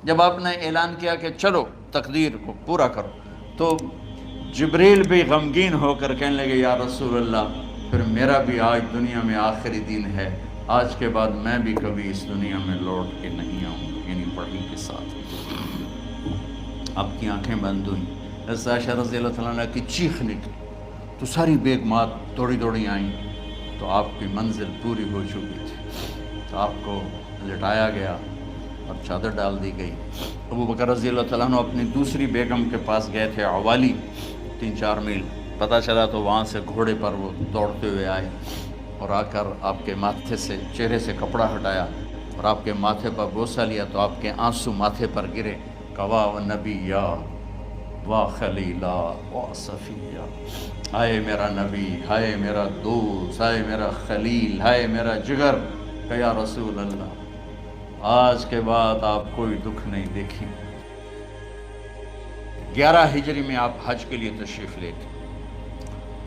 جب آپ نے اعلان کیا کہ چلو تقدیر کو پورا کرو، تو جبریل بھی غمگین ہو کر کہنے لگے یا رسول اللہ پھر میرا بھی آج دنیا میں آخری دن ہے، آج کے بعد میں بھی کبھی اس دنیا میں لوٹ کے نہیں آؤں گا، یعنی پڑھی کے ساتھ۔ آپ کی آنکھیں بند ہوئیں، حضرت عائشہ رضی اللہ تعالیٰ عنہ کی چیخ نکلی تو ساری بیگمات دوڑی دوڑی آئیں، تو آپ کی منزل پوری ہو چکی تھی، تو آپ کو لٹایا گیا اور چادر ڈال دی گئی۔ ابو بکر رضی اللہ تعالیٰ عنہ اپنی دوسری بیگم کے پاس گئے تھے عوالی، 3-4 میل، پتہ چلا تو وہاں سے گھوڑے پر وہ دوڑتے ہوئے آئے اور آ کر آپ کے ماتھے سے، چہرے سے کپڑا ہٹایا اور آپ کے ماتھے پر بوسہ لیا تو آپ کے آنسو ماتھے پر گرے، کوا و نبیّا وا خلیلا وا صفیہ، ہائے میرا نبی، ہائے میرا دوست، ہائے میرا خلیل، ہائے میرا جگر، کہ یا رسول اللہ آج کے بعد آپ کوئی دکھ نہیں دیکھیں۔ 11 ہجری میں آپ حج کے لیے تشریف لے گئے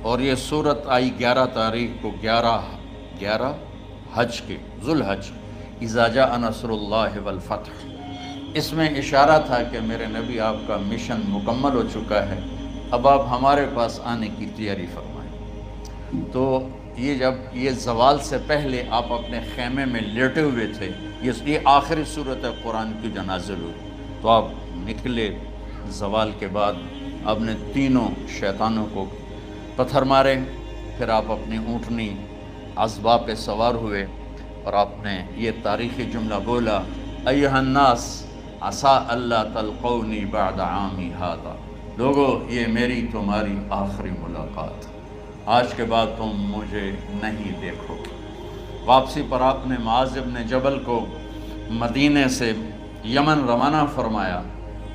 اور یہ صورت آئی 11 تاریخ کو، 11 حج کے، ذوالحج، اذا جاء نصر اللہ والفتح۔ اس میں اشارہ تھا کہ میرے نبی آپ کا مشن مکمل ہو چکا ہے، اب آپ ہمارے پاس آنے کی تیاری فرمائیں۔ تو یہ جب یہ زوال سے پہلے آپ اپنے خیمے میں لیٹے ہوئے تھے، یہ آخری صورت قرآن کی جو نازل ہوئی، تو آپ نکلے زوال کے بعد، آپ نے تینوں شیطانوں کو پتھر مارے، پھر آپ اپنی اونٹنی عذبہ پہ سوار ہوئے اور آپ نے یہ تاریخی جملہ بولا، ایھا الناس عسیٰ اللہ تلقونی بعد عامی ھذا، لوگو یہ میری تمہاری آخری ملاقات، آج کے بعد تم مجھے نہیں دیکھو گے۔ واپسی پر آپ نے معاذ بن جبل کو مدینے سے یمن روانہ فرمایا،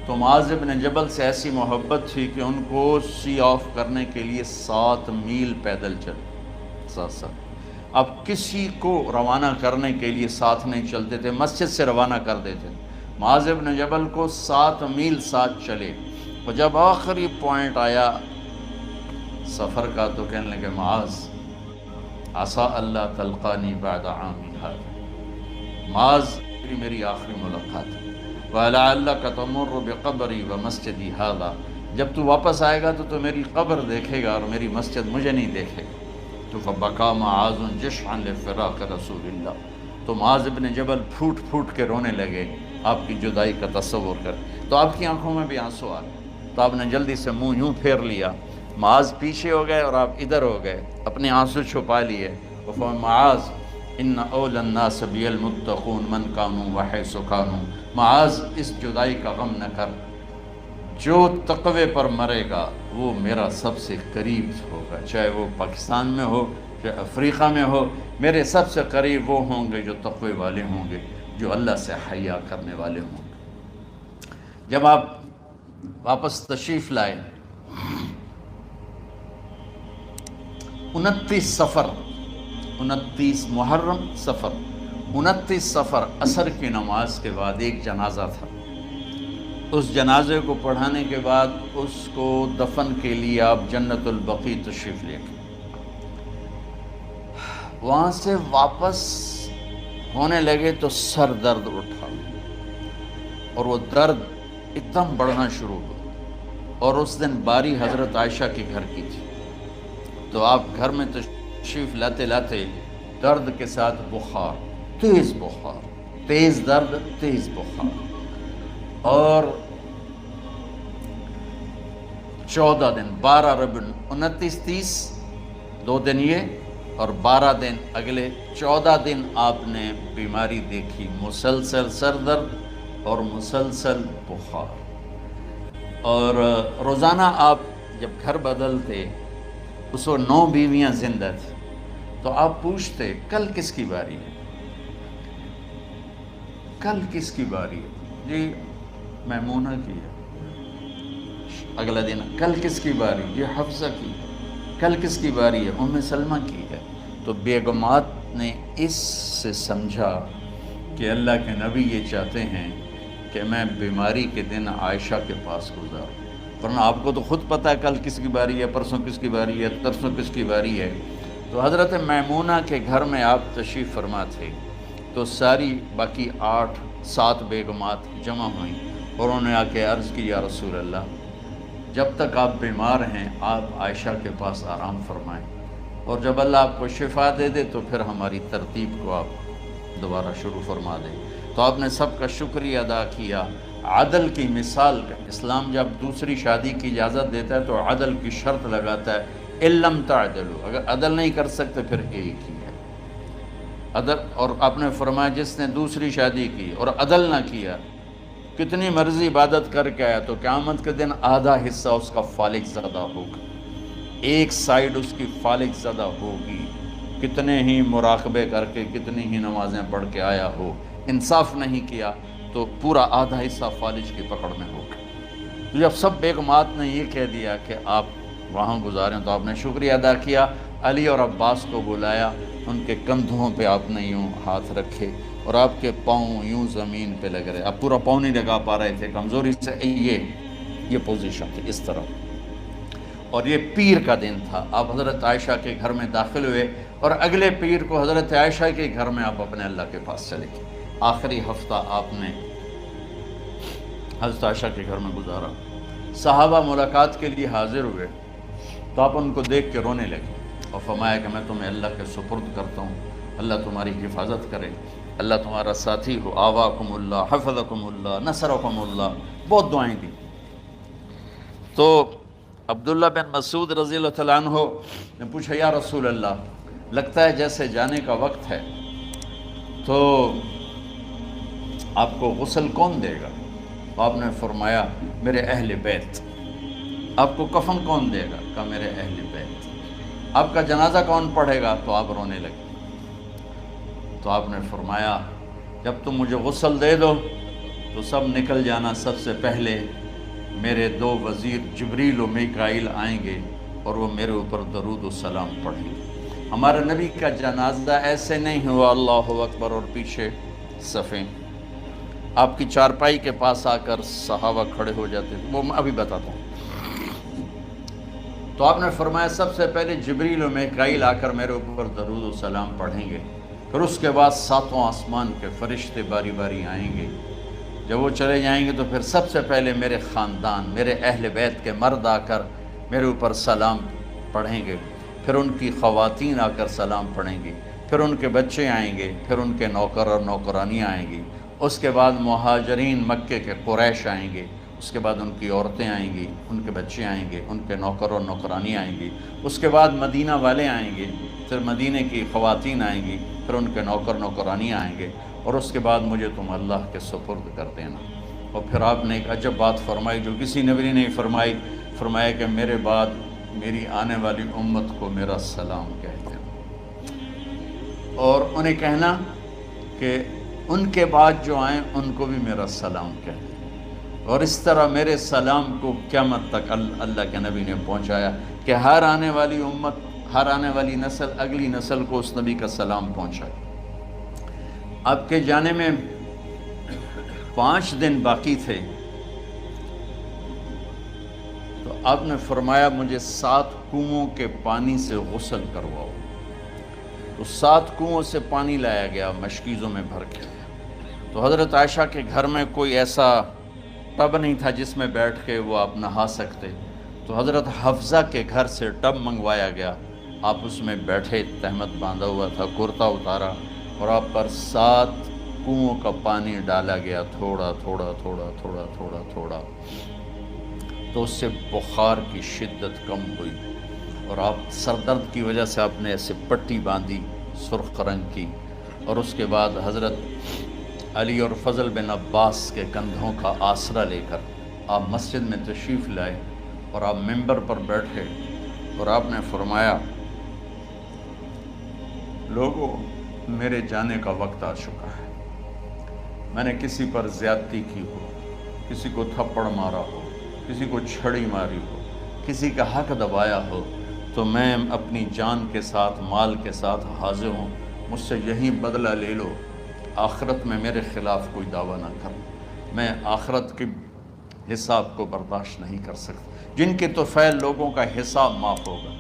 تو معاذ بن جبل سے ایسی محبت تھی کہ ان کو سی آف کرنے کے لیے 7 میل پیدل چلے، 7۔ اب کسی کو روانہ کرنے کے لیے ساتھ نہیں چلتے تھے، مسجد سے روانہ کر دیتے تھے، معاذ بن جبل کو 7 میل ساتھ چلے، اور جب آخری پوائنٹ آیا سفر کا تو کہنے لگے معاذ عسیٰ اللہ تلقانی بعد عامی ھذا، معاذ میری آخری ملاقات ہے، وَلَعَلَّكَ تَمُرُّ بِقَبْرِي وَمَسْجِدِي ھذا، جب تو واپس آئے گا تو میری قبر دیکھے گا اور میری مسجد مجھے نہیں دیکھے گا۔ تو فَبَكَىٰ مُعَاذٌ جِشْعًا لِفِرَاقِ رسول اللہ، تو معاذ بن جبل پھوٹ پھوٹ کے رونے لگے آپ کی جدائی کا تصور کر، تو آپ کی آنکھوں میں بھی آنسو آ گئے، تو آپ نے جلدی سے منہ یوں پھیر لیا، معاذ پیچھے ہو گئے اور آپ ادھر ہو گئے، اپنے آنسو چھپا لیے، معاذ ان اولی الناس بی المتقون من کانوا وحیث کانوا، معاذ اس جدائی کا غم نہ کر، جو تقوی پر مرے گا وہ میرا سب سے قریب ہوگا، چاہے وہ پاکستان میں ہو چاہے افریقہ میں ہو، میرے سب سے قریب وہ ہوں گے جو تقوی والے ہوں گے، جو اللہ سے حیا کرنے والے ہوں گے۔ جب آپ واپس تشریف لائے، 29 محرم سفر، 29 سفر عصر کی نماز کے بعد ایک جنازہ تھا، اس جنازے کو پڑھانے کے بعد اس کو دفن کے لیے آپ جنت البقیع تشریف لے گئے۔ وہاں سے واپس ہونے لگے تو سر درد اٹھا اور وہ درد ایک دم بڑھنا شروع ہوا، اور اس دن باری حضرت عائشہ کے گھر کی تھی، تو آپ گھر میں تشریف لاتے لاتے درد کے ساتھ بخار، تیز بخار، تیز درد، تیز بخار، اور 14 دن، 12 ربیع 29 30 2 دن یہ اور 12 دن اگلے 14 دن آپ نے بیماری دیکھی، مسلسل سر درد اور مسلسل بخار، اور روزانہ آپ جب گھر بدلتے اس کو 9 بیویاں زندہ تھیں، تو آپ پوچھتے کل کس کی باری ہے، کل کس کی باری ہے، جی میمونہ کی ہے، اگلا دن کل کس کی باری، یہ حفصہ کی ہے، کل کس کی باری ہے، ام سلمہ کی ہے۔ تو بیگمات نے اس سے سمجھا کہ اللہ کے نبی یہ چاہتے ہیں کہ میں بیماری کے دن عائشہ کے پاس گزاروں، ورنہ آپ کو تو خود پتہ ہے کل کس کی باری ہے، پرسوں کس کی باری ہے، ترسوں کس کی باری ہے۔ تو حضرت میمونہ کے گھر میں آپ تشریف فرما تھے، تو ساری باقی 8-7 بیگمات جمع ہوئیں اور انہوں نے آ کے عرض کی یا رسول اللہ جب تک آپ بیمار ہیں آپ عائشہ کے پاس آرام فرمائیں، اور جب اللہ آپ کو شفا دے دے تو پھر ہماری ترتیب کو آپ دوبارہ شروع فرما دیں۔ تو آپ نے سب کا شکریہ ادا کیا۔ عدل کی مثال کا اسلام جب دوسری شادی کی اجازت دیتا ہے تو عدل کی شرط لگاتا ہے اِلَّمْ تَعْدِلُوا، اگر عدل نہیں کر سکتے پھر ایک ہی ہے عدل۔ اور آپ نے فرمایا جس نے دوسری شادی کی اور عدل نہ کیا کتنی مرضی عبادت کر کے آیا تو قیامت کے دن آدھا حصہ اس کا فالق زدہ ہوگا، ایک سائیڈ اس کی فالق زدہ ہوگی، کتنے ہی مراقبے کر کے کتنی ہی نمازیں پڑھ کے آیا ہو، انصاف نہیں کیا تو پورا آدھا حصہ فالج کی پکڑ میں ہوگا۔ جب سب بیگمات نے یہ کہہ دیا کہ آپ وہاں گزاریں تو آپ نے شکریہ ادا کیا، علی اور عباس کو بلایا، ان کے کندھوں پہ آپ نے یوں ہاتھ رکھے اور آپ کے پاؤں یوں زمین پہ لگ رہے، آپ پورا پاؤں نہیں لگا پا رہے تھے کمزوری سے، یہ پوزیشن تھی اس طرح۔ اور یہ پیر کا دن تھا، آپ حضرت عائشہ کے گھر میں داخل ہوئے اور اگلے پیر کو حضرت عائشہ کے گھر میں آپ اپنے اللہ کے پاس چلے گئے۔ آخری ہفتہ آپ نے حضرت عائشہ کے گھر میں گزارا۔ صحابہ ملاقات کے لیے حاضر ہوئے تو آپ ان کو دیکھ کے رونے لگے اور فرمایا کہ میں تمہیں اللہ کے سپرد کرتا ہوں، اللہ تمہاری حفاظت کرے، اللہ تمہارا ساتھی ہو، آواکم اللہ، حفظکم اللہ، نصرکم اللہ، بہت دعائیں دی۔ تو عبداللہ بن مسعود رضی اللہ تعالیٰ عنہ نے پوچھا یا رسول اللہ لگتا ہے جیسے جانے کا وقت ہے، تو آپ کو غسل کون دے گا؟ آپ نے فرمایا میرے اہل بیت۔ آپ کو کفن کون دے گا؟ کہا میرے اہل بیت۔ آپ کا جنازہ کون پڑھے گا؟ تو آپ رونے لگے۔ تو آپ نے فرمایا جب تم مجھے غسل دے دو تو سب نکل جانا، سب سے پہلے میرے 2 وزیر جبریل و میکائیل آئیں گے اور وہ میرے اوپر درود و سلام پڑھیں گے۔ ہمارے نبی کا جنازہ ایسے نہیں ہوا اللہ اکبر اور پیچھے صفیں، آپ کی چارپائی کے پاس آ کر صحابہ کھڑے ہو جاتے تھے، وہ میں ابھی بتاتا ہوں۔ تو آپ نے فرمایا سب سے پہلے جبریل و میکائیل آ کر میرے اوپر درود و سلام پڑھیں گے، پھر اس کے بعد 7 آسمان کے فرشتے باری باری آئیں گے۔ جب وہ چلے جائیں گے تو پھر سب سے پہلے میرے خاندان، میرے اہل بیت کے مرد آ کر میرے اوپر سلام پڑھیں گے، پھر ان کی خواتین آ کر سلام پڑھیں گی، پھر ان کے بچے آئیں گے، پھر ان کے نوکر اور نوکرانیاں آئیں گی، اس کے بعد مہاجرین مکے کے قریش آئیں گے، اس کے بعد ان کی عورتیں آئیں گی، ان کے بچے آئیں گے، ان کے نوکر اور نوکرانی آئیں گی، اس کے بعد مدینہ والے آئیں گے، پھر مدینہ کی خواتین آئیں گی، پھر ان کے نوکر نوکرانی آئیں گے، اور اس کے بعد مجھے تم اللہ کے سپرد کر دینا۔ اور پھر آپ نے ایک عجب بات فرمائی جو کسی نبی نے نہیں فرمائی، فرمایا کہ میرے بعد میری آنے والی امت کو میرا سلام کہہ دینا، اور انہیں کہنا کہ ان کے بعد جو آئیں ان کو بھی میرا سلام کہہ دینا۔ اور اس طرح میرے سلام کو قیامت تک اللہ کے نبی نے پہنچایا کہ ہر آنے والی امت، ہر آنے والی نسل اگلی نسل کو اس نبی کا سلام پہنچائے۔ آپ کے جانے میں 5 دن باقی تھے تو آپ نے فرمایا مجھے 7 کنوؤں کے پانی سے غسل کرواؤ۔ تو 7 کنوؤں سے پانی لایا گیا مشکیزوں میں بھر کے۔ تو حضرت عائشہ کے گھر میں کوئی ایسا ٹب نہیں تھا جس میں بیٹھ کے وہ آپ نہا سکتے، تو حضرت حفصہ کے گھر سے ٹب منگوایا گیا، آپ اس میں بیٹھے، تہمت باندھا ہوا تھا، کرتا اتارا اور آپ پر 7 کنوؤں کا پانی ڈالا گیا، تھوڑا تھوڑا تھوڑا تھوڑا تھوڑا تھوڑا، تو اس سے بخار کی شدت کم ہوئی، اور آپ سر درد کی وجہ سے آپ نے ایسے پٹی باندھی سرخ رنگ کی، اور اس کے بعد حضرت علی اور فضل بن عباس کے کندھوں کا آسرا لے کر آپ مسجد میں تشریف لائے اور آپ ممبر پر بیٹھے اور آپ نے فرمایا لوگوں میرے جانے کا وقت آ چکا ہے، میں نے کسی پر زیادتی کی ہو، کسی کو تھپڑ مارا ہو، کسی کو چھڑی ماری ہو، کسی کا حق دبایا ہو، تو میں اپنی جان کے ساتھ مال کے ساتھ حاضر ہوں، مجھ سے یہیں بدلہ لے لو، آخرت میں میرے خلاف کوئی دعویٰ نہ کر، میں آخرت کے حساب کو برداشت نہیں کر سکتا۔ جن کے طفیل لوگوں کا حساب معاف ہوگا،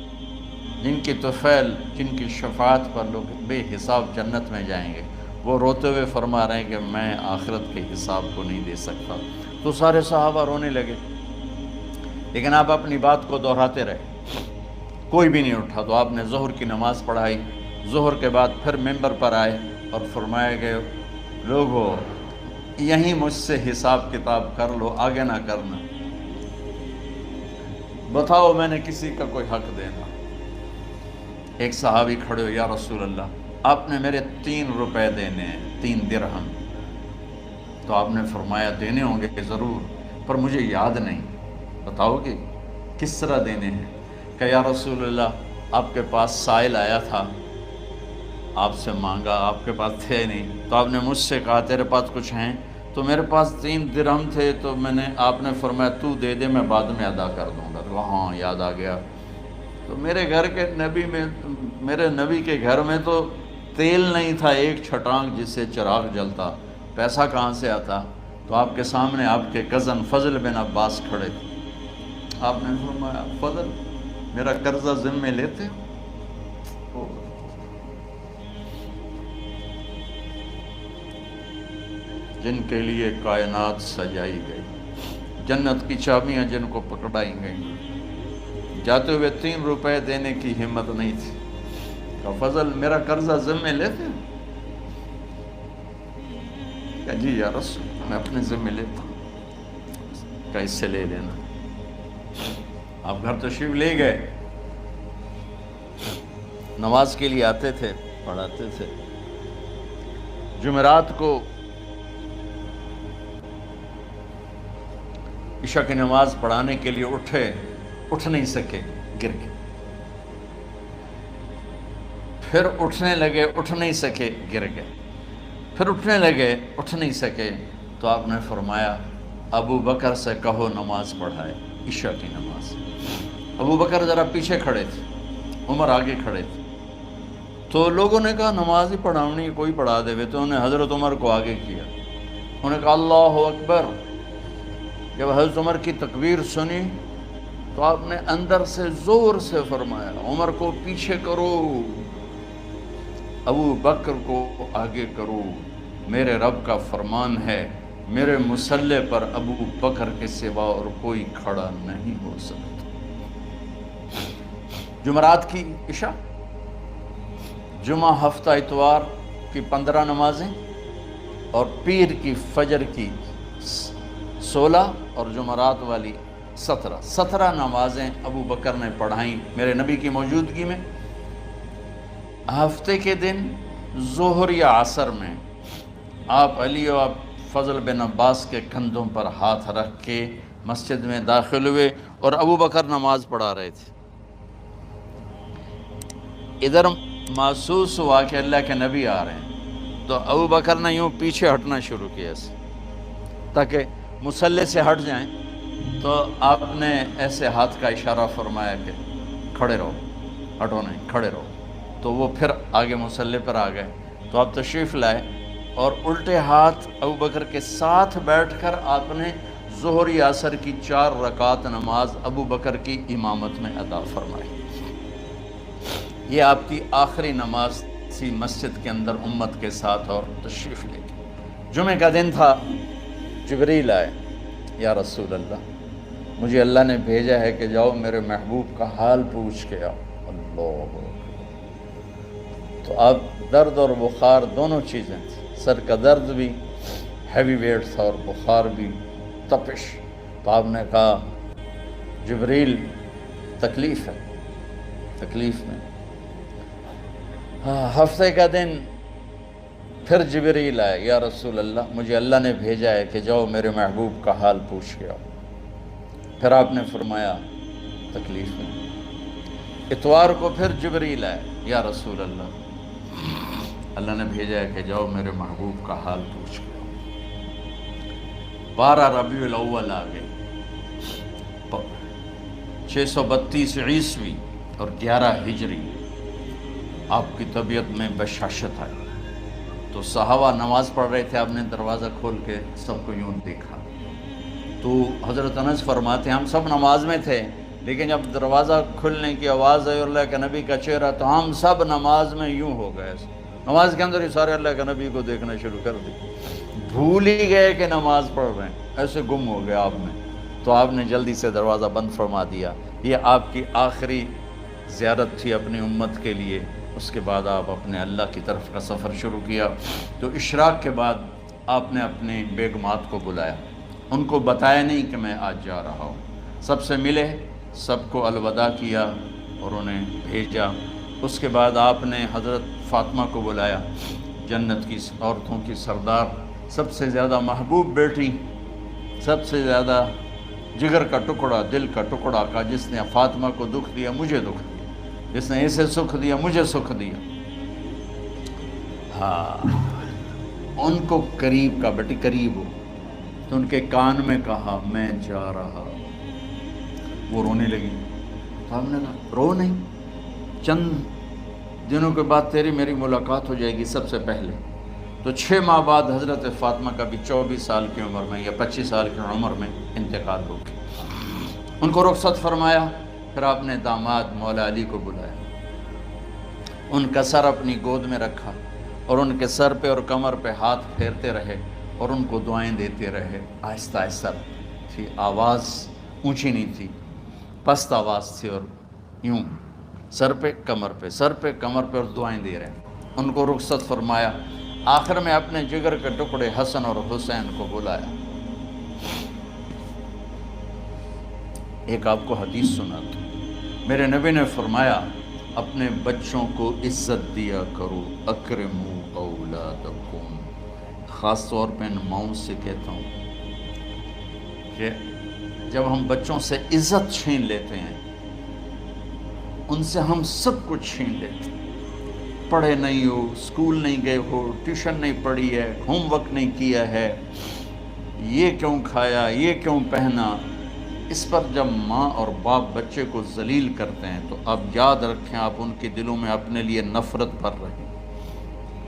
جن کی طفیل، جن کی شفاعت پر لوگ بے حساب جنت میں جائیں گے، وہ روتے ہوئے فرما رہے ہیں کہ میں آخرت کے حساب کو نہیں دے سکتا۔ تو سارے صحابہ رونے لگے، لیکن آپ اپنی بات کو دہراتے رہے، کوئی بھی نہیں اٹھا۔ تو آپ نے ظہر کی نماز پڑھائی، ظہر کے بعد پھر ممبر پر آئے اور فرمایا کہ لوگو یہیں مجھ سے حساب کتاب کر لو، آگے نہ کرنا، بتاؤ میں نے کسی کا کوئی حق دینا۔ ایک صحابی کھڑے ہو، یا رسول اللہ آپ نے میرے 3 روپے دینے ہیں، 3 درہم۔ تو آپ نے فرمایا دینے ہوں گے ضرور، پر مجھے یاد نہیں، بتاؤ کہ کس طرح دینے ہیں؟ کہ یا رسول اللہ آپ کے پاس سائل آیا تھا، آپ سے مانگا، آپ کے پاس تھے نہیں، تو آپ نے مجھ سے کہا تیرے پاس کچھ ہیں؟ تو میرے پاس 3 درہم تھے، تو آپ نے فرمایا تو دے دے، میں بعد میں ادا کر دوں گا۔ تو ہاں یاد آ گیا۔ تو میرے گھر کے نبی میں، میرے نبی کے گھر میں تو تیل نہیں تھا ایک چھٹانگ جس سے چراغ جلتا، پیسہ کہاں سے آتا؟ تو آپ کے سامنے آپ کے کزن فضل بن عباس کھڑے تھے۔ آپ نے فرمایا فضل میرا قرضہ ذمہ لیتے ہو؟ جن کے لیے کائنات سجائی گئی، جنت کی چابیاں جن کو پکڑائی گئیں، جاتے ہوئے 3 روپے دینے کی ہمت نہیں تھی۔ کہ فضل میرا قرضہ ذمہ لیتے ہو؟ کہ جی یا رسول میں اپنے ذمہ لیتا ہوں۔ کہ اس سے لے لینا۔ آپ گھر تشریف لے گئے، نماز کے لیے آتے تھے، پڑھاتے تھے۔ جمعرات کو عشاء کی نماز پڑھانے کے لیے اٹھ نہیں سکے، گر گئے۔ پھر اٹھنے لگے، اٹھ نہیں سکے، گر گئے۔ پھر اٹھنے لگے، اٹھ نہیں سکے، تو آپ نے فرمایا ابو بکر سے کہو نماز پڑھائے، عشاء کی نماز۔ ابو بکر ذرا پیچھے کھڑے تھے، عمر آگے کھڑے تھے۔ تو لوگوں نے کہا نماز ہی پڑھاونی، کوئی پڑھا دے۔ تو انہوں نے حضرت عمر کو آگے کیا، انہوں نے کہا اللہ اکبر۔ جب حضرت عمر کی تکبیر سنی تو آپ نے اندر سے زور سے فرمایا عمر کو پیچھے کرو، ابو بکر کو آگے کرو، میرے رب کا فرمان ہے میرے مصلی پر ابو بکر کے سوا اور کوئی کھڑا نہیں ہو سکتا۔ جمعرات کی عشاء، جمعہ ہفتہ اتوار کی 15 نمازیں اور پیر کی فجر کی 16 اور جمعرات والی 17 نمازیں ابو بکر نے پڑھائیں میرے نبی کی موجودگی میں۔ ہفتے کے دن ظہر یا عصر میں آپ علی و فضل بن عباس کے کندھوں پر ہاتھ رکھ کے مسجد میں داخل ہوئے اور ابو بکر نماز پڑھا رہے تھے۔ ادھر محسوس ہوا کہ اللہ کے نبی آ رہے ہیں، تو ابو بکر نے یوں پیچھے ہٹنا شروع کیا تاکہ مصلی سے ہٹ جائیں۔ تو آپ نے ایسے ہاتھ کا اشارہ فرمایا کہ کھڑے رہو، ہٹو نہیں، کھڑے رہو۔ تو وہ پھر آگے مصلی پر آ گئے۔ تو آپ تشریف لائے اور الٹے ہاتھ ابو بکر کے ساتھ بیٹھ کر آپ نے ظہر یا عصر کی 4 رکعت نماز ابو بکر کی امامت میں ادا فرمائی۔ یہ آپ کی آخری نماز تھی مسجد کے اندر امت کے ساتھ اور تشریف لے کے۔ جمعہ کا دن تھا، جبریل آئے، یا رسول اللہ مجھے اللہ نے بھیجا ہے کہ جاؤ میرے محبوب کا حال پوچھ کے آؤ۔ اللہ، تو اب درد اور بخار دونوں چیزیں تھیں، سر کا درد بھی ہیوی ویٹ تھا اور بخار بھی، تپش۔ تو آپ نے کہا جبریل تکلیف ہے، تکلیف میں۔ ہفتے کا دن پھر جبریل آئے، یا رسول اللہ مجھے اللہ نے بھیجا ہے کہ جاؤ میرے محبوب کا حال پوچھ کے آؤ۔ پھر آپ نے فرمایا تکلیف میں۔ اتوار کو پھر جبریل آئے، یا رسول اللہ اللہ نے بھیجا ہے کہ جاؤ میرے محبوب کا حال پوچھ کے آؤ۔ 12 ربیع الاول آ گئے، 632 عیسوی اور 11 ہجری۔ آپ کی طبیعت میں بشاشت آئی، تو صحابہ نماز پڑھ رہے تھے، آپ نے دروازہ کھول کے سب کو یوں دیکھا۔ تو حضرت انس فرماتے ہیں ہم سب نماز میں تھے، لیکن جب دروازہ کھلنے کی آواز آئی اور اللہ کے نبی کا چہرہ، تو ہم سب نماز میں یوں ہو گئے۔ نماز کے اندر ہی سارے اللہ کے نبی کو دیکھنا شروع کر دی، بھول ہی گئے کہ نماز پڑھ رہے ہیں، ایسے گم ہو گئے آپ میں. تو آپ نے جلدی سے دروازہ بند فرما دیا. یہ آپ کی آخری زیارت تھی اپنی امت کے لیے. اس کے بعد آپ اپنے اللہ کی طرف کا سفر شروع کیا. تو اشراق کے بعد آپ نے اپنے بیگمات کو بلایا، ان کو بتایا نہیں کہ میں آج جا رہا ہوں، سب سے ملے، سب کو الوداع کیا اور انہیں بھیجا. اس کے بعد آپ نے حضرت فاطمہ کو بلایا، جنت کی عورتوں کی سردار، سب سے زیادہ محبوب بیٹی، سب سے زیادہ جگر کا ٹکڑا، دل کا ٹکڑا کا، جس نے فاطمہ کو دکھ دیا مجھے دکھ دیا، جس نے اسے سکھ دیا مجھے سکھ دیا. ہاں، ان کو قریب کا، بیٹی قریب ہو. تو ان کے کان میں کہا میں جا رہا. وہ رونے لگی. تو ہم نے کہا رو نہیں، چند دنوں کے بعد تیری میری ملاقات ہو جائے گی سب سے پہلے. تو 6 ماہ بعد حضرت فاطمہ کا بھی 24 سال کی عمر میں یا 25 سال کی عمر میں انتقال ہو گیا. ان کو رخصت فرمایا. پھر آپ نے داماد مولا علی کو بلایا، ان کا سر اپنی گود میں رکھا اور ان کے سر پہ اور کمر پہ ہاتھ پھیرتے رہے اور ان کو دعائیں دیتے رہے. آہستہ آہستہ تھی، آواز اونچی نہیں تھی، پست آواز تھی، اور یوں سر پہ کمر پہ، سر پہ کمر پہ، اور دعائیں دے رہے. ان کو رخصت فرمایا. آخر میں اپنے جگر کے ٹکڑے حسن اور حسین کو بلایا. ایک آپ کو حدیث سناتا ہوں. میرے نبی نے فرمایا اپنے بچوں کو عزت دیا کرو، اکرموا اولادکم. خاص طور پہ ان ماؤں سے کہتا ہوں کہ جب ہم بچوں سے عزت چھین لیتے ہیں، ان سے ہم سب کچھ چھین لیتے ہیں. پڑھے نہیں ہو، اسکول نہیں گئے ہو، ٹیوشن نہیں پڑھی ہے، ہوم ورک نہیں کیا ہے، یہ کیوں کھایا، یہ کیوں پہنا. اس پر جب ماں اور باپ بچے کو ذلیل کرتے ہیں تو اب یاد رکھیں آپ ان کے دلوں میں اپنے لیے نفرت بھر رہے ہیں.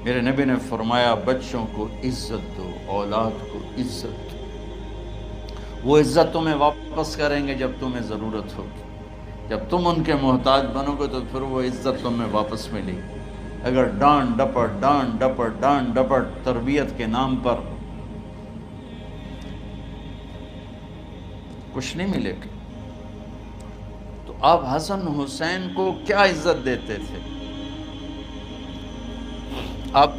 میرے نبی نے فرمایا بچوں کو عزت دو، اولاد کو عزت دو. وہ عزت تمہیں واپس کریں گے جب تمہیں ضرورت ہوگی. جب تم ان کے محتاج بنو گے تو پھر وہ عزت تمہیں واپس ملے گی. اگر ڈانٹ ڈپٹ تربیت کے نام پر کچھ نہیں ملے گا. تو آپ حسن حسین کو کیا عزت دیتے تھے؟ آپ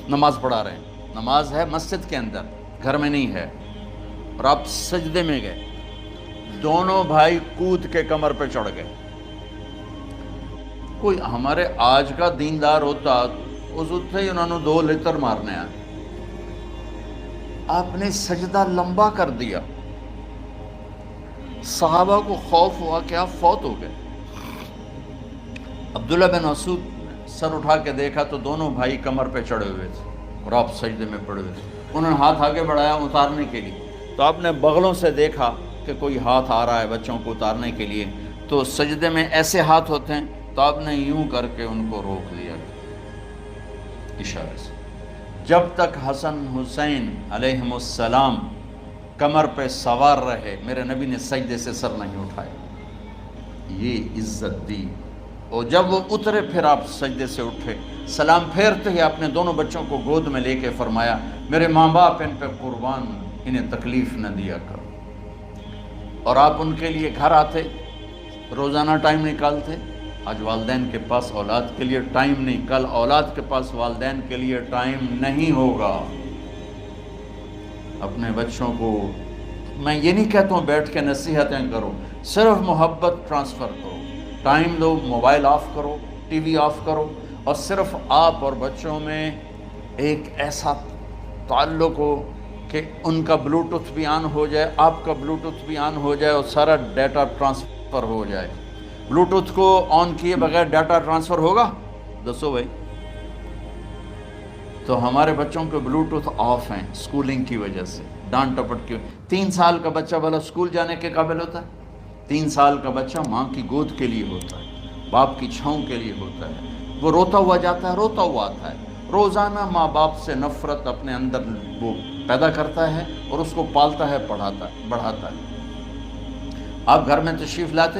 نماز پڑھا رہے ہیں، نماز ہے مسجد کے اندر، گھر میں نہیں ہے، اور آپ سجدے میں گئے، دونوں بھائی کود کے کمر پہ چڑھ گئے. کوئی ہمارے آج کا دیندار ہوتا اس ہی انہوں نے 2 لتر مارنے آئے. آپ نے سجدہ لمبا کر دیا. صحابہ کو خوف ہوا کہ آپ فوت ہو گئے. عبداللہ بن مسعود سر اٹھا کے دیکھا تو دونوں بھائی کمر پہ چڑھے ہوئے تھے اور آپ سجدے میں پڑے ہوئے تھے. انہوں نے ہاتھ آگے بڑھایا اتارنے کے لیے، تو آپ نے بغلوں سے دیکھا کہ کوئی ہاتھ آ رہا ہے بچوں کو اتارنے کے لیے. تو سجدے میں ایسے ہاتھ ہوتے ہیں، تو آپ نے یوں کر کے ان کو روک دیا اشارے سے. جب تک حسن حسین علیہم السلام کمر پہ سوار رہے میرے نبی نے سجدے سے سر نہیں اٹھایا. یہ عزت دی. اور جب وہ اترے پھر آپ سجدے سے اٹھے، سلام پھیرتے ہی اپنے دونوں بچوں کو گود میں لے کے فرمایا میرے ماں باپ ان پہ قربان، انہیں تکلیف نہ دیا کرو. اور آپ ان کے لیے گھر آتے، روزانہ ٹائم نکالتے. آج والدین کے پاس اولاد کے لیے ٹائم نہیں، کل اولاد کے پاس والدین کے لیے ٹائم نہیں ہوگا. اپنے بچوں کو میں یہ نہیں کہتا ہوں بیٹھ کے نصیحتیں کرو، صرف محبت ٹرانسفر کرو، ٹائم دو، موبائل آف کرو، ٹی وی آف کرو، اور صرف آپ اور بچوں میں ایک ایسا تعلق ہو کہ ان کا بلوٹوتھ بھی آن ہو جائے، آپ کا بلوٹوتھ بھی آن ہو جائے، اور سارا ڈیٹا ٹرانسفر ہو جائے. بلوٹوتھ کو آن کیے بغیر ڈیٹا ٹرانسفر ہوگا؟ دسو بھائی. تو ہمارے بچوں کے بلوٹوتھ آف ہیں سکولنگ کی وجہ سے، ڈانٹ ٹپٹ کی. 3 سال کا بچہ بھلا سکول جانے کے قابل ہوتا ہے؟ 3 سال کا بچہ ماں کی گود کے لیے ہوتا ہے، باپ کی چھاؤں کے لیے ہوتا ہے. وہ روتا ہوا جاتا ہے، روتا ہوا آتا ہے. روزانہ ماں باپ سے نفرت اپنے اندر وہ پیدا کرتا ہے اور اس کو پالتا ہے، بڑھاتا ہے. آپ گھر میں تشریف لاتے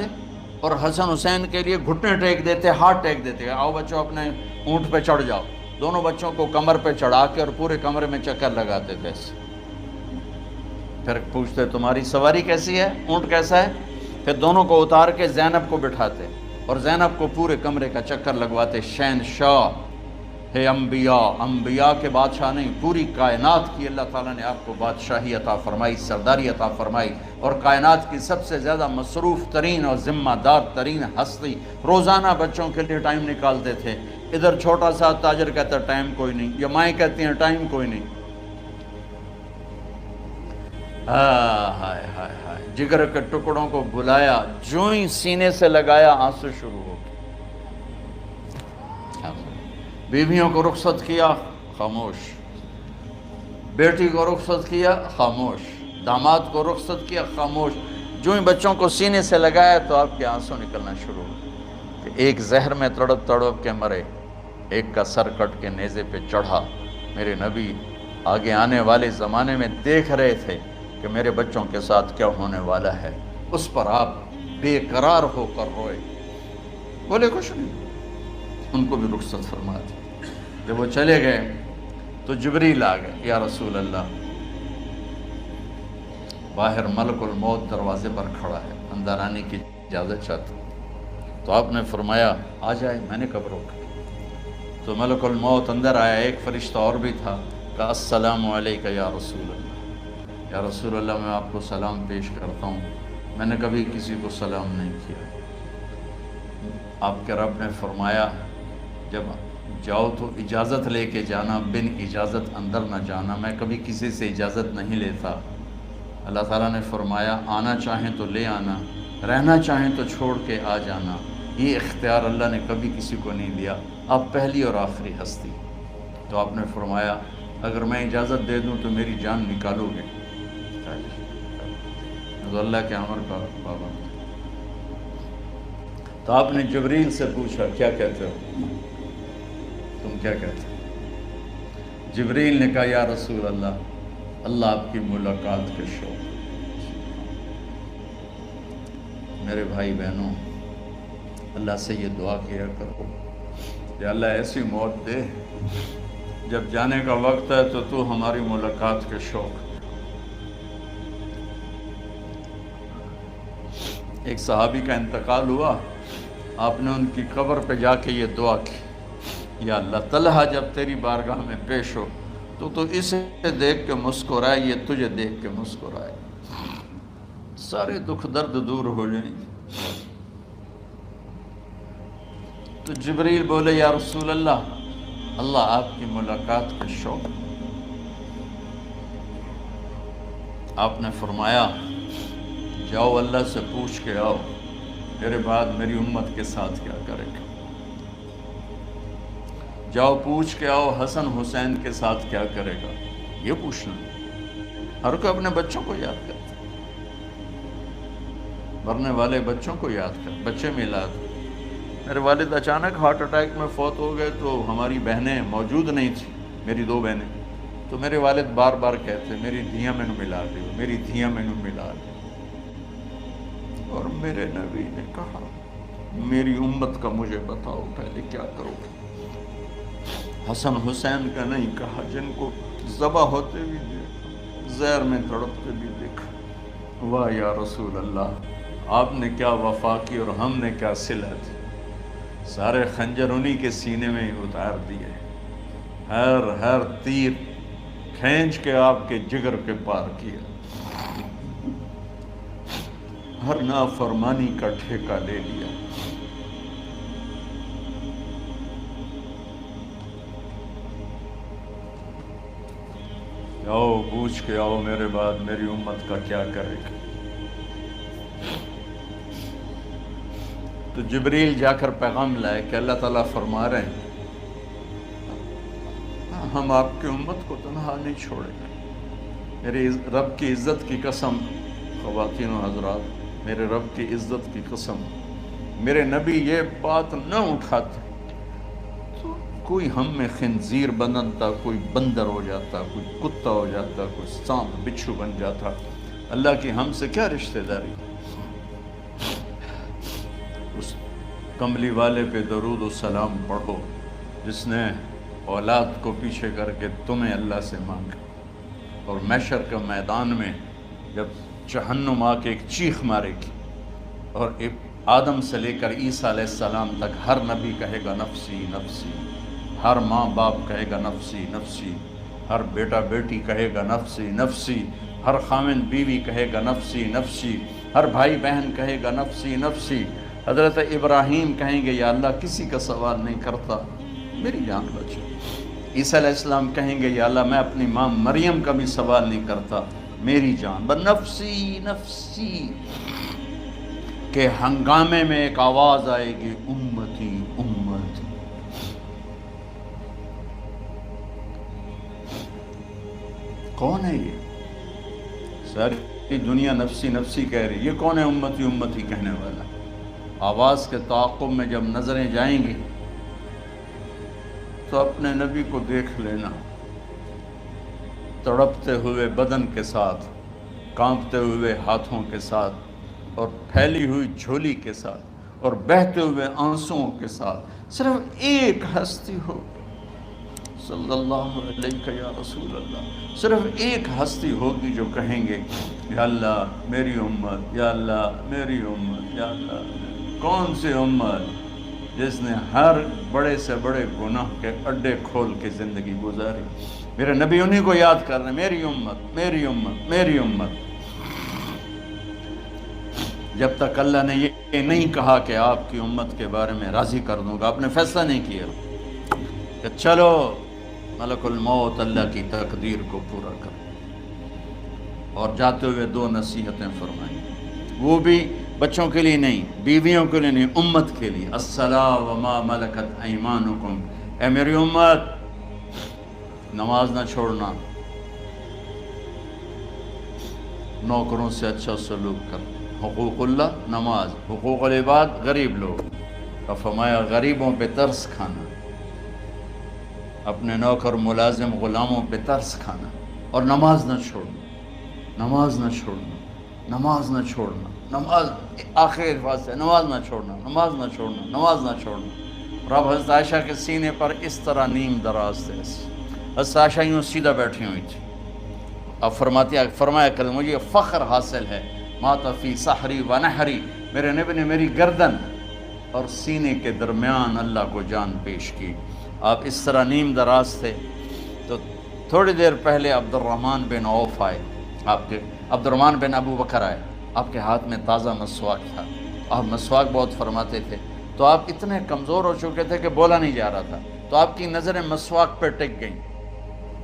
اور حسن حسین کے لیے گھٹنے ٹیک دیتے، ہاتھ ٹیک دیتے. آؤ بچوں اپنے اونٹ پہ چڑھ جاؤ. دونوں بچوں کو کمر پہ چڑھا کے اور پورے کمرے میں چکر لگاتے تھے. پھر پوچھتے تمہاری سواری کیسی ہے, اونٹ کیسا ہے؟ پھر دونوں کو اتار کے زینب کو بٹھاتے اور زینب کو پورے کمرے کا چکر لگواتے. شہنشاہ ہے انبیاء, انبیاء کے بادشاہ نہیں, پوری کائنات کی اللہ تعالیٰ نے آپ کو بادشاہی عطا فرمائی, سرداری عطا فرمائی, اور کائنات کی سب سے زیادہ مصروف ترین اور ذمہ دار ترین ہستی. روزانہ بچوں کے لیے ٹائم نکالتے تھے. ادھر چھوٹا سا تاجر کہتا ہے ٹائم کوئی نہیں, یا مائیں کہتی ہیں ٹائم کوئی نہیں. ہائے ہائے ہائے, جگر کے ٹکڑوں کو بلایا, جو ہی سینے سے لگایا آنسو شروع ہو گئے. بیویوں کو رخصت کیا, خاموش. بیٹی کو رخصت کیا, خاموش. داماد کو رخصت کیا, خاموش. جو ہی بچوں کو سینے سے لگایا تو آپ کے آنسو نکلنا شروع ہو. ایک زہر میں تڑپ تڑپ کے مرے, ایک کا سر کٹ کے نیزے پہ چڑھا. میرے نبی آگے آنے والے زمانے میں دیکھ رہے تھے کہ میرے بچوں کے ساتھ کیا ہونے والا ہے. اس پر آپ بے قرار ہو کر روئے, بولے کچھ نہیں. ان کو بھی رخصت فرما دی. جب وہ چلے گئے تو جبریل آ گئے, یا رسول اللہ, باہر ملک الموت دروازے پر کھڑا ہے, اندر آنے کی اجازت چاہتا. تو آپ نے فرمایا آ جائے. میں نے کب روکا؟ تو ملک الموت اندر آیا. ایک فرشتہ اور بھی تھا, کہا السلام علیکہ یا رسول اللہ. یا رسول اللہ, میں آپ کو سلام پیش کرتا ہوں, میں نے کبھی کسی کو سلام نہیں کیا. آپ کے رب نے فرمایا جب جاؤ تو اجازت لے کے جانا, بن اجازت اندر نہ جانا. میں کبھی کسی سے اجازت نہیں لیتا. اللہ تعالیٰ نے فرمایا آنا چاہیں تو لے آنا, رہنا چاہیں تو چھوڑ کے آ جانا. یہ اختیار اللہ نے کبھی کسی کو نہیں دیا. آپ پہلی اور آخری ہستی. تو آپ نے فرمایا اگر میں اجازت دے دوں تو میری جان نکالو گے؟ تو اللہ کے امر کا پابند. تو آپ نے جبریل سے پوچھا کیا کہتے ہو, تم کیا کہتے ہو؟ جبریل نے کہا یا رسول اللہ, اللہ آپ کی ملاقات کے شوق. میرے بھائی بہنوں, اللہ سے یہ دعا کیا کرو کہ اللہ ایسی موت دے جب جانے کا وقت ہے تو ہماری ملاقات کے شوق. ایک صحابی کا انتقال ہوا, آپ نے ان کی قبر پہ جا کے یہ دعا کی, یا اللہ طلحہ جب تیری بارگاہ میں پیش ہو تو اسے دیکھ کے مسکرائے, یہ تجھے دیکھ کے مسکرائے, سارے دکھ درد دور ہو جائیں. تو جبریل بولے یا رسول اللہ, اللہ آپ کی ملاقات کے شوق. آپ نے فرمایا جاؤ اللہ سے پوچھ کے آؤ میرے بعد میری امت کے ساتھ کیا کرے گا. جاؤ پوچھ کے آؤ حسن حسین کے ساتھ کیا کرے گا. یہ پوچھنا, ہر کوئی اپنے بچوں کو یاد کرتا, مرنے والے بچوں کو یاد کر. بچے میلاد, میرے والد اچانک ہارٹ اٹیک میں فوت ہو گئے تو ہماری بہنیں موجود نہیں تھیں, میری 2 بہنیں. تو میرے والد بار بار کہتے میری دھیاں میں ملا دے, میری دھیاں میں ملا دے. اور میرے نبی نے کہا میری امت کا مجھے بتاؤ پہلے کیا کرو گے. حسن حسین کا نہیں کہا, جن کو ذبح ہوتے بھی دیکھا, زہر میں تڑپتے بھی دیکھا. واہ یا رسول اللہ, آپ نے کیا وفا کی اور ہم نے کیا صلہ دی. سارے خنجر انہی کے سینے میں ہی اتار دیے, ہر تیر کھینچ کے آپ کے جگر کے پار کیا, ہر نافرمانی کا ٹھیکہ لے لیا. آؤ پوچھ کے آؤ میرے بعد میری امت کا کیا کرے گا. تو جبریل جا کر پیغام لائے کہ اللہ تعالیٰ فرما رہے ہیں ہم آپ کی امت کو تنہا نہیں چھوڑیں گے. میرے رب کی عزت کی قسم, خواتین و حضرات, میرے رب کی عزت کی قسم, میرے نبی یہ بات نہ اٹھاتے تو کوئی ہم میں خنزیر بنتا, کوئی بندر ہو جاتا, کوئی کتا ہو جاتا, کوئی سانپ بچھو بن جاتا. اللہ کی ہم سے کیا رشتہ داری. اس کملی والے پہ درود و سلام پڑھو, جس نے اولاد کو پیچھے کر کے تمہیں اللہ سے مانگا، اور محشر کے میدان میں جب جہنم آ کے ایک چیخ مارے گی، اور آدم سے لے کر عیسیٰ علیہ السلام تک ہر نبی کہے گا نفسی نفسی، ہر ماں باپ کہے گا نفسی نفسی، ہر بیٹا بیٹی کہے گا نفسی نفسی، ہر خامن بیوی کہے گا نفسی نفسی، ہر بھائی بہن کہے گا نفسی نفسی۔ حضرت ابراہیم کہیں گے یا اللہ کسی کا سوال نہیں کرتا، میری جان بچو۔ عیسیٰ علیہ السلام کہیں گے یا اللہ میں اپنی ماں مریم کا بھی سوال نہیں کرتا، میری جان بس نفسی نفسی کے ہنگامے میں ایک آواز آئے گی، امتی امتی۔ کون ہے یہ؟ ساری دنیا نفسی نفسی کہہ رہی، یہ کون ہے امتی امتی کہنے والا؟ آواز کے تعاقب میں جب نظریں جائیں گی تو اپنے نبی کو دیکھ لینا، تڑپتے ہوئے بدن کے ساتھ، کانپتے ہوئے ہاتھوں کے ساتھ، اور پھیلی ہوئی جھولی کے ساتھ، اور بہتے ہوئے آنسوؤں کے ساتھ صرف ایک ہستی ہو، صلی اللہ علیہ یا رسول اللہ، صرف ایک ہستی ہوگی جو کہیں گے یا اللہ میری امت، یا اللہ میری امت، یا اللہ۔ کون سی امت؟ جس نے ہر بڑے سے بڑے گناہ کے اڈے کھول کے زندگی گزاری۔ میرے نبی انہی کو یاد کر رہے ہیں، میری امت میری امت میری امت۔ جب تک اللہ نے یہ نہیں کہا کہ آپ کی امت کے بارے میں راضی کر دوں گا، آپ نے فیصلہ نہیں کیا کہ چلو ملک الموت اللہ کی تقدیر کو پورا کر، اور جاتے ہوئے دو نصیحتیں فرمائیں، وہ بھی بچوں کے لیے نہیں، بیویوں کے لیے نہیں، امت کے لیے۔ الصلاۃ وما ملکت ایمانکم، اے میری امت نماز نہ چھوڑنا، نوکروں سے اچھا سلوک کر، حقوق اللہ نماز، حقوق العباد غریب لوگ کا فرمایا غریبوں پہ ترس کھانا، اپنے نوکر ملازم غلاموں پہ ترس کھانا، اور نماز نہ چھوڑنا، نماز نہ چھوڑنا، نماز نہ چھوڑنا، نماز آخر الفاظ ہے، نماز نہ چھوڑنا، نماز نہ چھوڑنا، نماز نہ چھوڑنا۔ اور اب حضرت عائشہ کے سینے پر اس طرح نیم دراز تھے، حضرت عائشہ یوں سیدھا بیٹھی ہوئی تھی۔ اب فرمایا کریں مجھے فخر حاصل ہے، مات فی سحری و نحری، میرے نبی نے میری گردن اور سینے کے درمیان اللہ کو جان پیش کی۔ آپ اس طرح نیم دراز تھے تو تھوڑی دیر پہلے عبد الرحمن بن عوف آئے، عبد الرحمن بن ابو بکر آئے، آپ کے ہاتھ میں تازہ مسواک تھا، آپ مسواک بہت فرماتے تھے، تو آپ اتنے کمزور ہو چکے تھے کہ بولا نہیں جا رہا تھا، تو آپ کی نظریں مسواک پہ ٹک گئیں،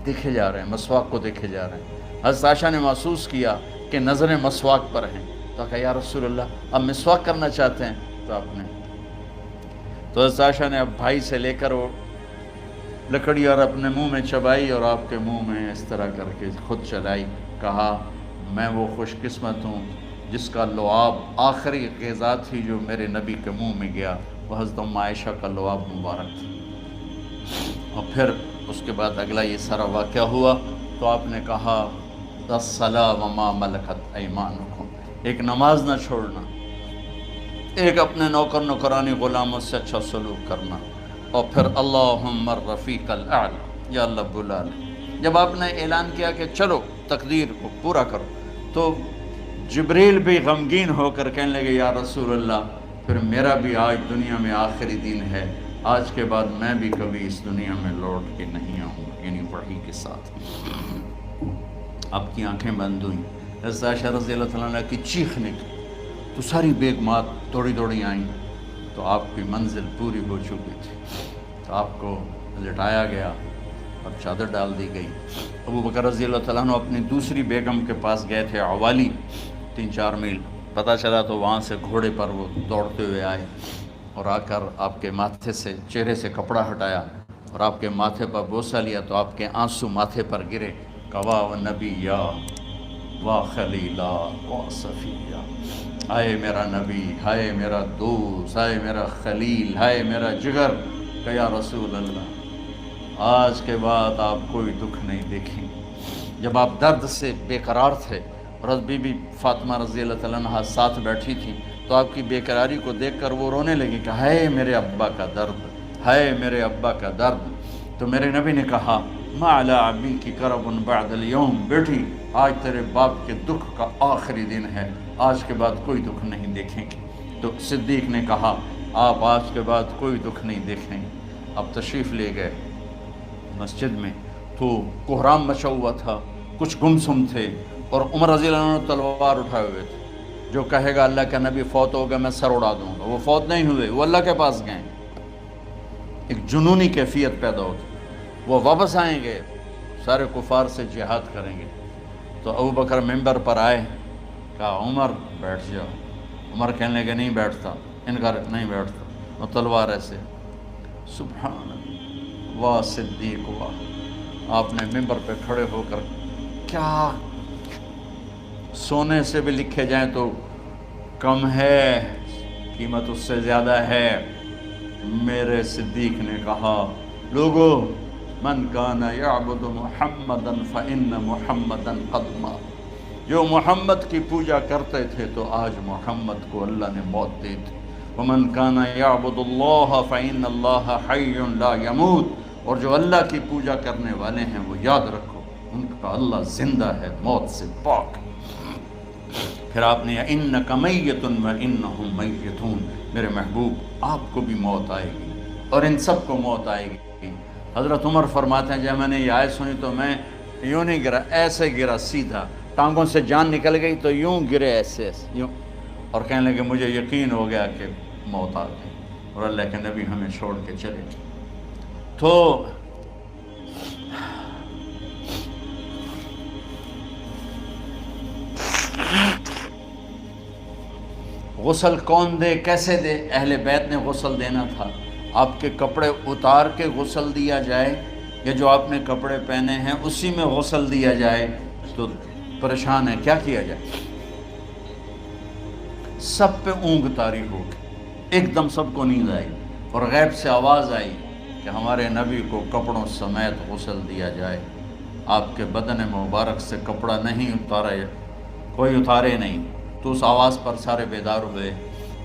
دیکھے جا رہے ہیں، مسواک کو دیکھے جا رہے ہیں۔ حضرت عائشہ نے محسوس کیا کہ نظریں مسواک پر ہیں، تو کہا یا رسول اللہ اب مسواک کرنا چاہتے ہیں، تو آپ نے تو حضرت عائشہ نے اب بھائی سے لے کر وہ لکڑی اور اپنے منہ میں چبائی، اور آپ کے منہ میں اس طرح کر کے خود چلائی، کہا میں وہ خوش قسمت ہوں جس کا لعاب آخری غذا تھی جو میرے نبی کے منہ میں گیا، وہ حضرت ام عائشہ کا لعاب مبارک تھا۔ اور پھر اس کے بعد اگلا یہ سارا واقعہ ہوا، تو آپ نے کہا الصلاۃ وما ملکت ایمانکم، ایک نماز نہ چھوڑنا، ایک اپنے نوکر نوکرانی غلاموں سے اچھا سلوک کرنا، اور پھر اللہم الرفیق الاعلی، یا اللہ بلا لے۔ جب آپ نے اعلان کیا کہ چلو تقدیر کو پورا کرو، تو جبریل بھی غمگین ہو کر کہنے لگے یا رسول اللہ پھر میرا بھی آج دنیا میں آخری دن ہے، آج کے بعد میں بھی کبھی اس دنیا میں لوٹ کے نہیں آؤں گا، یعنی وحی کے ساتھ۔ آپ کی آنکھیں بند ہوئیں، حضرت عائشہ رضی اللہ تعالیٰ عنہ کی چیخ نکلی، تو ساری بیگمات دوڑی دوڑی آئیں، تو آپ کی منزل پوری ہو چکی تھی، تو آپ کو لٹایا گیا اور چادر ڈال دی گئی۔ ابو بکر رضی اللہ تعالیٰ عنہ اپنی دوسری بیگم کے پاس گئے تھے، عوالی، 3-4 میل، پتہ چلا تو وہاں سے گھوڑے پر وہ دوڑتے ہوئے آئے، اور آ کر آپ کے ماتھے سے چہرے سے کپڑا ہٹایا اور آپ کے ماتھے پر بوسہ لیا، تو آپ کے آنسو ماتھے پر گرے، کوا و نبیہ و خلیلہ و صفیہ، ہائے میرا نبی، ہائے میرا دوست، ہائے میرا خلیل، ہائے میرا جگر، کہ یا رسول اللہ آج کے بعد آپ کوئی دکھ نہیں دیکھیں۔ جب آپ درد سے بے قرار تھے اور بی بی فاطمہ رضی اللہ تعالیٰ عنہ ساتھ بیٹھی تھی، تو آپ کی بے قراری کو دیکھ کر وہ رونے لگی کہ ہائے میرے ابا کا درد، ہے میرے ابا کا درد۔ تو میرے نبی نے کہا ما علی ابی کی کرب بعد اليوم، بیٹی آج تیرے باپ کے دکھ کا آخری دن ہے، آج کے بعد کوئی دکھ نہیں دیکھیں گے۔ تو صدیق نے کہا آپ آج کے بعد کوئی دکھ نہیں دیکھیں گے۔ اب تشریف لے گئے مسجد میں، تو کوہرام مچا ہوا تھا، کچھ گمسم تھے، اور عمر رضی اللہ عنہ تلوار اٹھائے ہوئے تھے۔ جو کہے گا اللہ کا نبی فوت ہو گیا میں سر اڑا دوں گا، وہ فوت نہیں ہوئے، وہ اللہ کے پاس گئے۔ ایک جنونی کیفیت پیدا ہوتی، وہ واپس آئیں گے، سارے کفار سے جہاد کریں گے۔ تو ابو بکر ممبر پر آئے، کہا عمر بیٹھ جاؤ۔ عمر کہنے لگے نہیں بیٹھتا، انکار نہیں بیٹھتا، اور تلوار ایسے۔ سبحان اللہ، واہ صدیق واہ۔ آپ نے ممبر پہ کھڑے ہو کر، کیا سونے سے بھی لکھے جائیں تو کم ہے، قیمت اس سے زیادہ ہے۔ میرے صدیق نے کہا لوگو من کان یعبد محمدا فإن محمدا قد مات، جو محمد کی پوجا کرتے تھے تو آج محمد کو اللہ نے موت دی تھی۔ ومن کان یعبد اللہ فإن اللہ حی لا یموت، اور جو اللہ کی پوجا کرنے والے ہیں وہ یاد رکھو ان کا اللہ زندہ ہے، موت سے پاک۔ پھر آپ نے انک میت وانہم میتون، میرے محبوب آپ کو بھی موت آئے گی اور ان سب کو موت آئے گی۔ حضرت عمر فرماتے ہیں جب میں نے یہ آیت سنی تو میں یوں نہیں گرا، ایسے گرا سیدھا، ٹانگوں سے جان نکل گئی تو یوں گرے ایسے ایسے یوں، اور کہنے لگے مجھے یقین ہو گیا کہ موت آ گئی اور اللہ کے نبی ہمیں چھوڑ کے چلے گئے۔ تو غسل کون دے، کیسے دے؟ اہل بیت نے غسل دینا تھا۔ آپ کے کپڑے اتار کے غسل دیا جائے یا جو آپ نے کپڑے پہنے ہیں اسی میں غسل دیا جائے تو پریشان ہے، کیا کیا جائے؟ سب پہ اونگ طاری ہو گئی، ایک دم سب کو نیند آئی اور غیب سے آواز آئی کہ ہمارے نبی کو کپڑوں سمیت غسل دیا جائے۔ آپ کے بدن مبارک سے کپڑا نہیں اتارے، کوئی اتارے نہیں۔ تو اس آواز پر سارے بیدار ہوئے۔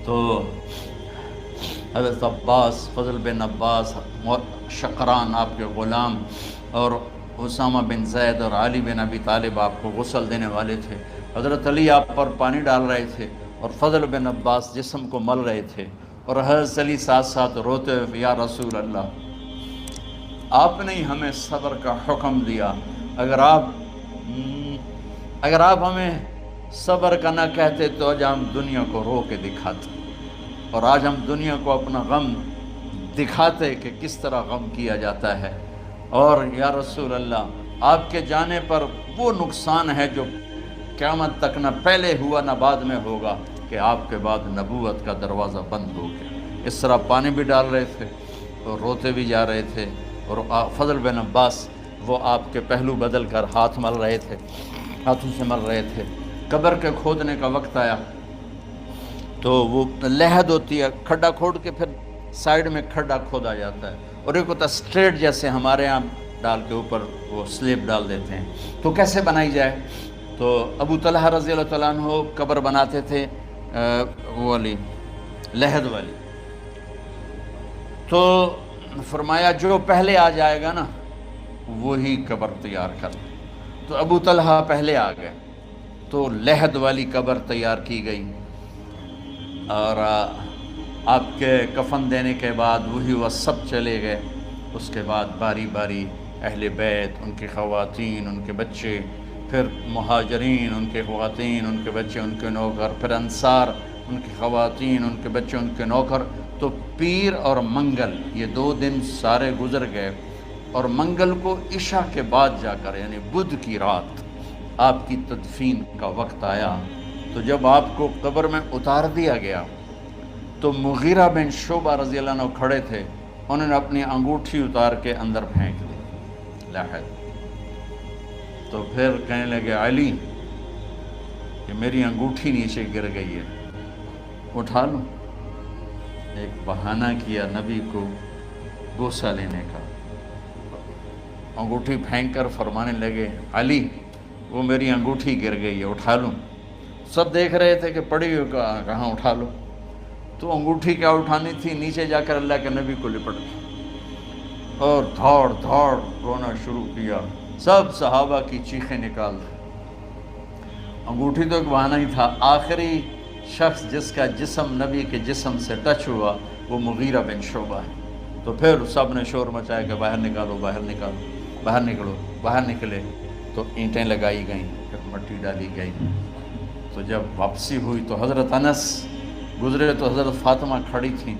تو حضرت عباس، فضل بن عباس، شقران آپ کے غلام، اور اسامہ بن زید اور علی بن ابی طالب آپ کو غسل دینے والے تھے۔ حضرت علی آپ پر پانی ڈال رہے تھے اور فضل بن عباس جسم کو مل رہے تھے، اور حضرت علی ساتھ ساتھ روتے ہوئے یا رسول اللہ آپ نے ہی ہمیں صبر کا حکم دیا، اگر آپ ہمیں صبر کا نہ کہتے تو آج ہم دنیا کو رو کے دکھاتے، اور آج ہم دنیا کو اپنا غم دکھاتے کہ کس طرح غم کیا جاتا ہے۔ اور یا رسول اللہ آپ کے جانے پر وہ نقصان ہے جو قیامت تک نہ پہلے ہوا نہ بعد میں ہوگا، کہ آپ کے بعد نبوت کا دروازہ بند ہو گیا۔ اس طرح پانی بھی ڈال رہے تھے اور روتے بھی جا رہے تھے، اور فضل بن عباس وہ آپ کے پہلو بدل کر ہاتھ مل رہے تھے، ہاتھوں سے مل رہے تھے۔ قبر کے کھودنے کا وقت آیا تو وہ لحد ہوتی ہے، کھڈا کھود کے پھر سائیڈ میں کھڈا کھودا جاتا ہے، اور ایک ہوتا اسٹریٹ جیسے ہمارے ہاں ڈال کے اوپر وہ سلیب ڈال دیتے ہیں۔ تو کیسے بنائی جائے؟ تو ابو طلحہ رضی اللہ تعالیٰ عنہ قبر بناتے تھے وہ والی لحد والی۔ تو فرمایا جو پہلے آ جائے گا نا وہی قبر تیار کر۔ تو ابو طلحہ پہلے آ گئے تو لحد والی قبر تیار کی گئی، اور آپ کے کفن دینے کے بعد وہی وہ سب چلے گئے۔ اس کے بعد باری باری اہل بیت، ان کی خواتین، ان کے بچے، پھر مہاجرین، ان کے خواتین، ان کے بچے، ان کے نوکر، پھر انصار، ان کی خواتین، ان کے بچے، ان کے نوکر۔ تو پیر اور منگل یہ 2 دن سارے گزر گئے، اور منگل کو عشاء کے بعد جا کر یعنی بدھ کی رات آپ کی تدفین کا وقت آیا۔ تو جب آپ کو قبر میں اتار دیا گیا تو مغیرہ بن شعبہ رضی اللہ عنہ کھڑے تھے، انہوں نے اپنی انگوٹھی اتار کے اندر پھینک دی لحد۔ تو پھر کہنے لگے علی کہ میری انگوٹھی نیچے گر گئی ہے، اٹھا لوں۔ ایک بہانہ کیا نبی کو بوسہ لینے کا، انگوٹھی پھینک کر فرمانے لگے علی وہ میری انگوٹھی گر گئی ہے، اٹھا لوں۔ سب دیکھ رہے تھے کہ پڑی ہوئی کہاں اٹھا لو۔ تو انگوٹھی کیا اٹھانی تھی، نیچے جا کر اللہ کے نبی کو لپٹ گئی۔ اور دھاڑ دھاڑ رونا شروع کیا، سب صحابہ کی چیخیں نکال دی۔ انگوٹھی تو ایک بہانہ ہی تھا، آخری شخص جس کا جسم نبی کے جسم سے ٹچ ہوا وہ مغیرہ بن شعبہ ہے۔ تو پھر سب نے شور مچایا کہ باہر نکالو، باہر نکالو، باہر نکلو، باہر نکلے۔ تو اینٹیں لگائی گئیں، پھر مٹی ڈالی گئی۔ تو جب واپسی ہوئی تو حضرت انس گزرے تو حضرت فاطمہ کھڑی تھیں،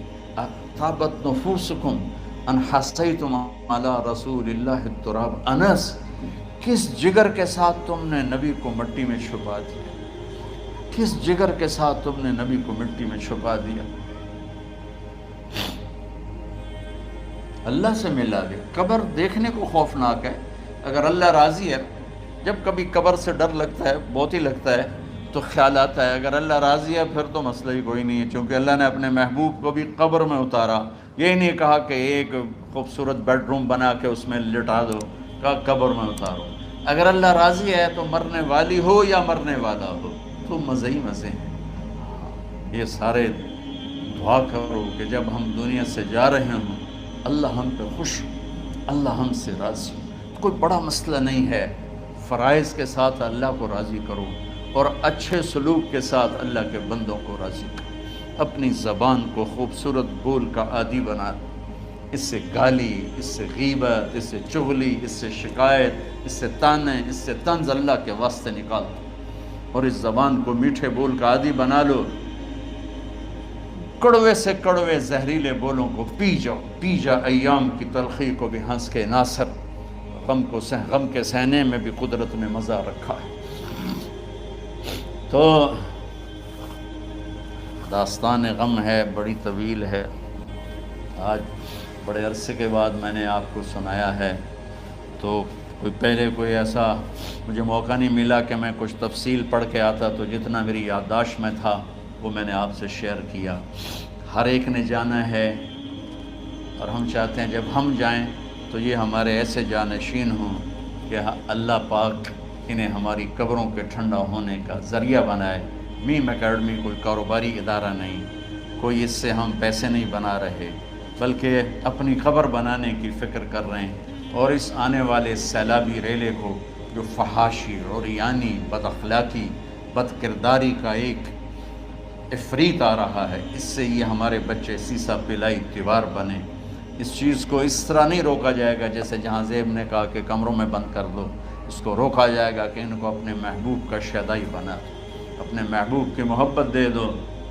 طابت نفوسکم ان حسیتم علی رسول اللہ التراب۔ انس، کس جگر کے ساتھ تم نے نبی کو مٹی میں چھپا دیا، کس جگر کے ساتھ تم نے نبی کو مٹی میں چھپا دیا۔ اللہ سے ملا دیا۔ قبر دیکھنے کو خوفناک ہے، اگر اللہ راضی ہے، جب کبھی قبر سے ڈر لگتا ہے، بہت ہی لگتا ہے، تو خیال آتا ہے اگر اللہ راضی ہے پھر تو مسئلہ ہی کوئی نہیں ہے، چونکہ اللہ نے اپنے محبوب کو بھی قبر میں اتارا۔ یہ نہیں کہا کہ ایک خوبصورت بیڈ روم بنا کے اس میں لٹا دو، کہا قبر میں اتارو۔ اگر اللہ راضی ہے تو مرنے والی ہو یا مرنے والا ہو تو مزے ہی مزے ہیں۔ یہ سارے دعا کرو کہ جب ہم دنیا سے جا رہے ہوں اللہ ہم پہ خوش ہو، اللہ ہم سے راضی ہو۔ کوئی بڑا مسئلہ نہیں ہے، فرائض کے ساتھ اللہ کو راضی کرو اور اچھے سلوک کے ساتھ اللہ کے بندوں کو راضی کرو۔ اپنی زبان کو خوبصورت بول کا عادی بنا، اس سے گالی، اس سے غیبت، اس سے چغلی، اس سے شکایت، اس سے تانے، اس سے طنز اللہ کے واسطے نکال دو اور اس زبان کو میٹھے بول کا عادی بنا لو۔ کڑوے سے کڑوے زہریلے بولوں کو پی جاؤ، پی جا ایام کی تلخی کو بھی ہنس کے ناصر، غم کے سہنے میں بھی قدرت نے مزہ رکھا ہے۔ تو داستان غم ہے، بڑی طویل ہے، آج بڑے عرصے کے بعد میں نے آپ کو سنایا ہے، تو پہلے کوئی ایسا مجھے موقع نہیں ملا کہ میں کچھ تفصیل پڑھ کے آتا، تو جتنا میری یادداشت میں تھا وہ میں نے آپ سے شیئر کیا۔ ہر ایک نے جانا ہے اور ہم چاہتے ہیں جب ہم جائیں تو یہ ہمارے ایسے جانشین ہوں کہ اللہ پاک انہیں ہماری قبروں کے ٹھنڈا ہونے کا ذریعہ بنائے۔ میم اکیڈمی کوئی کاروباری ادارہ نہیں، کوئی اس سے ہم پیسے نہیں بنا رہے، بلکہ اپنی قبر بنانے کی فکر کر رہے ہیں، اور اس آنے والے سیلابی ریلے کو جو فحاشی، عریانی، بد اخلاقی، بد کرداری کا ایک افریت آ رہا ہے، اس سے یہ ہمارے بچے سیسا پلائی دیوار بنے۔ اس چیز کو اس طرح نہیں روکا جائے گا جیسے جہاں زیب نے کہا کہ کمروں میں بند کر دو، اس کو روکا جائے گا کہ ان کو اپنے محبوب کا شیدائی بنا دو، اپنے محبوب کی محبت دے دو،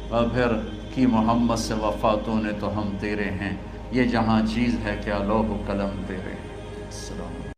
اور پھر کی محمد سے وفاتوں نے تو ہم تیرے ہیں، یہ جہاں چیز ہے کیا لوح و قلم تیرے ہیں۔ السلام علیکم۔